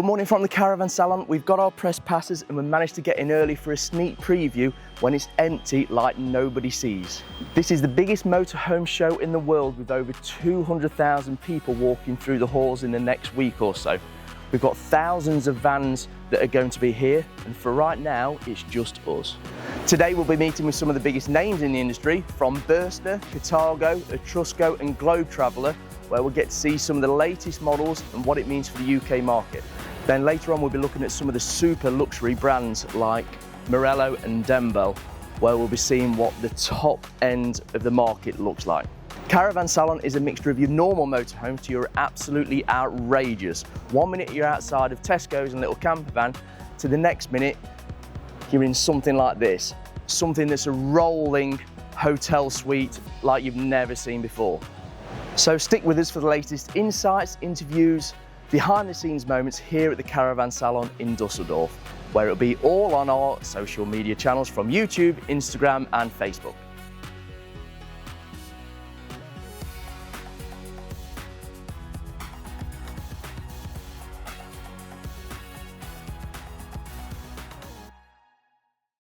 Good morning from the Caravan Salon. We've got our press passes and we managed to get in early for a sneak preview when it's empty like nobody sees. This is the biggest motorhome show in the world with over 200,000 people walking through the halls in the next week or so. We've got thousands of vans that are going to be here, and for right now, it's just us. Today we'll be meeting with some of the biggest names in the industry, from Burster, Cartago, Etrusco and Globe Traveller, where we'll get to see some of the latest models and what it means for the UK market. Then later on we'll be looking at some of the super luxury brands like Morello and Dembo, where we'll be seeing what the top end of the market looks like. Caravan Salon is a mixture of your normal motorhomes to your absolutely outrageous. 1 minute you're outside of Tesco's and little camper van, to the next minute you're in something like this. Something that's a rolling hotel suite like you've never seen before. So stick with us for the latest insights, interviews, behind the scenes moments here at the Caravan Salon in Düsseldorf, where it'll be all on our social media channels from YouTube, Instagram and Facebook.